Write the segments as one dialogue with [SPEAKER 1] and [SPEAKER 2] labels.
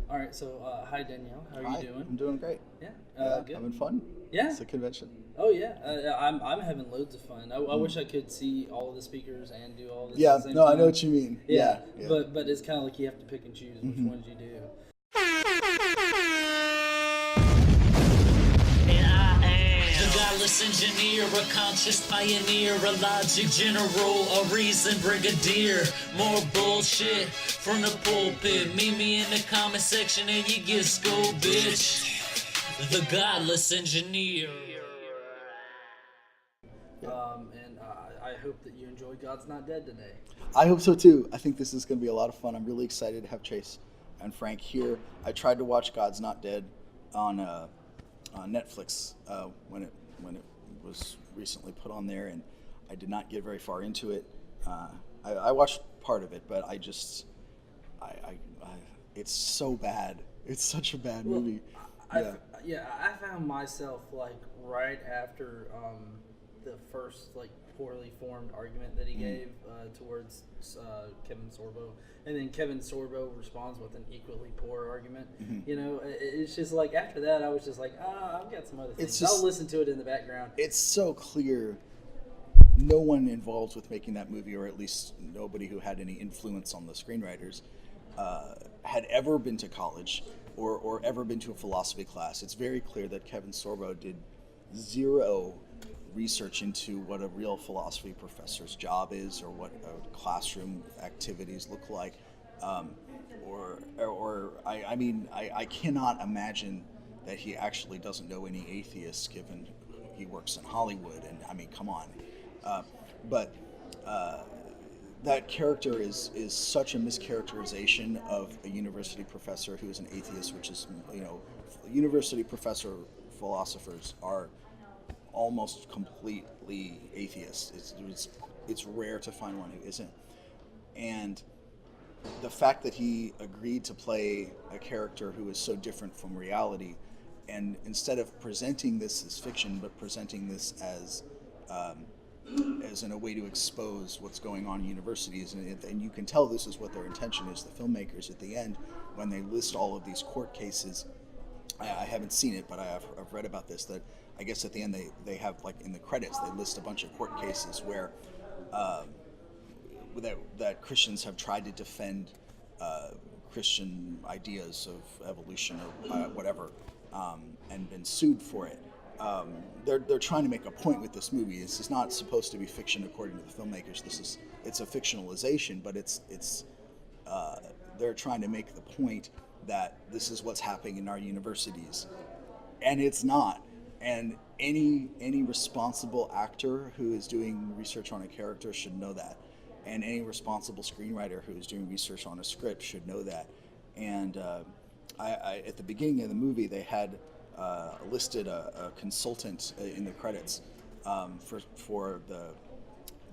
[SPEAKER 1] All right, so hi Danielle, how are
[SPEAKER 2] Hi,
[SPEAKER 1] you doing?
[SPEAKER 2] I'm doing great.
[SPEAKER 1] Yeah, good.
[SPEAKER 2] Having fun.
[SPEAKER 1] Yeah.
[SPEAKER 2] It's a convention.
[SPEAKER 1] Oh yeah, I'm having loads of fun. I
[SPEAKER 2] Mm.
[SPEAKER 1] wish I could see all of the speakers and do all this at
[SPEAKER 2] Yeah,
[SPEAKER 1] the same
[SPEAKER 2] no, I know
[SPEAKER 1] time.
[SPEAKER 2] what you mean.
[SPEAKER 1] Yeah,
[SPEAKER 2] Yeah.
[SPEAKER 1] but it's kind of like you have to pick and choose which
[SPEAKER 2] Hmm.
[SPEAKER 1] ones you do.
[SPEAKER 3] And I am the godless engineer, a conscious pioneer, a logic general, a reason brigadier. More bullshit from the pulpit. Meet me in the comment section and you get schooled, bitch. The godless engineer.
[SPEAKER 2] Yeah.
[SPEAKER 1] And I hope that you enjoy God's Not Dead today.
[SPEAKER 2] I hope so too. I think this is going to be a lot of fun. I'm really excited to have Chase and Frank here. I tried to watch God's Not Dead on Netflix when it was recently put on there, and I did not get very far into it. I watched part of it, but I it's so bad. It's such a bad
[SPEAKER 1] Well,
[SPEAKER 2] movie.
[SPEAKER 1] I,
[SPEAKER 2] Yeah.
[SPEAKER 1] I found myself like right after the first like poorly formed argument that he gave towards Kevin Sorbo, and then Kevin Sorbo responds with an equally poor argument.
[SPEAKER 2] Mhm.
[SPEAKER 1] You know, it's just like after that, I was just like, I've got some other things.
[SPEAKER 2] It's just
[SPEAKER 1] I'll listen to it in the background.
[SPEAKER 2] it's so clear no one involved with making that movie, or at least nobody who had any influence on the screenwriters, had ever been to college or ever been to a philosophy class. It's very clear that Kevin Sorbo did zero research into what a real philosophy professor's job is, or what classroom activities look like. Um, I mean, I cannot imagine that he actually doesn't know any atheists, given he works in Hollywood. And I mean, come on. Uh, but that character is such a mischaracterization of a university professor who is an atheist, which is, university professor philosophers are almost completely atheist. It's rare to find one who isn't. And the fact that he agreed to play a character who is so different from reality, and instead of presenting this as fiction, but presenting this as in a way to expose what's going on in universities, and you can tell this is what their intention is. The filmmakers at the end, when they list all of these court cases, I haven't seen it, but I've read about this, that I guess at the end they have, like, in the credits, they list a bunch of court cases where that Christians have tried to defend Christian ideas of evolution or whatever, and been sued for it. They're trying to make a point with this movie. This is not supposed to be fiction according to the filmmakers. It's a fictionalization, but it's they're trying to make the point that this is what's happening in our universities, and it's not. And any responsible actor who is doing research on a character should know that, and any responsible screenwriter who is doing research on a script should know that. And at the beginning of the movie, they had listed a consultant in the credits, for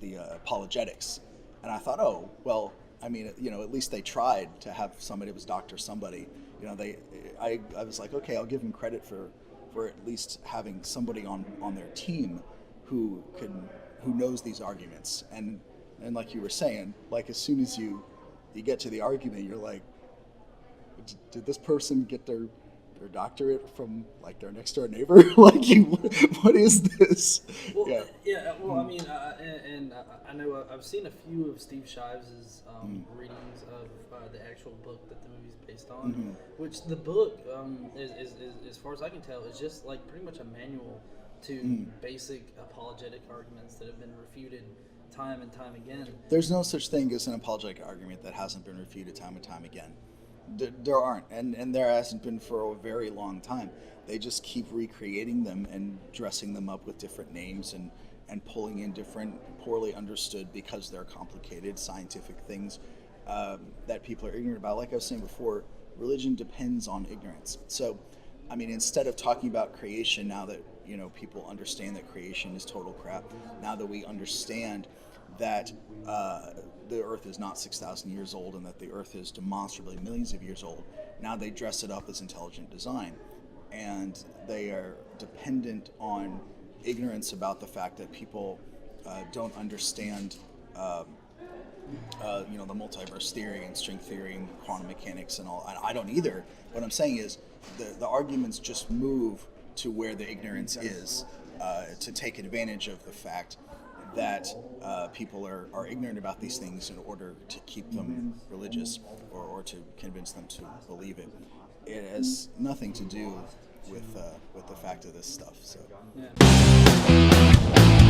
[SPEAKER 2] the apologetics, and I thought, oh well, I mean, at least they tried to have somebody. It was Doctor Somebody. I was like, okay, I'll give him credit for at least having somebody on their team who knows these arguments. And like you were saying, like, as soon as you get to the argument, you're like, did this person get their doctorate from, like, their next door neighbor? Like, what is this?
[SPEAKER 1] Well,
[SPEAKER 2] Yeah.
[SPEAKER 1] yeah. Well, I mean, I know I've seen a few of Steve Shives' readings of the actual book that the movie's based on. Which the book is, as far as I can tell, is just like pretty much a manual to basic apologetic arguments that have been refuted time and time again.
[SPEAKER 2] There's no such thing as an apologetic argument that hasn't been refuted time and time again. There aren't, and there hasn't been for a very long time. They just keep recreating them and dressing them up with different names, and pulling in different poorly understood, because they're complicated scientific things that people are ignorant about. Like I was saying before, religion depends on ignorance. So, I mean, instead of talking about creation, now that people understand that creation is total crap, now that we understand that the Earth is not 6,000 years old, and that the Earth is demonstrably millions of years old, now they dress it up as intelligent design, and they are dependent on ignorance about the fact that people don't understand the multiverse theory and string theory and quantum mechanics and all. I don't either. What I'm saying is the arguments just move to where the ignorance is, to take advantage of the fact that people are ignorant about these things in order to keep them religious or to convince them to believe it. It has nothing to do with the fact of this stuff. So.
[SPEAKER 1] Yeah.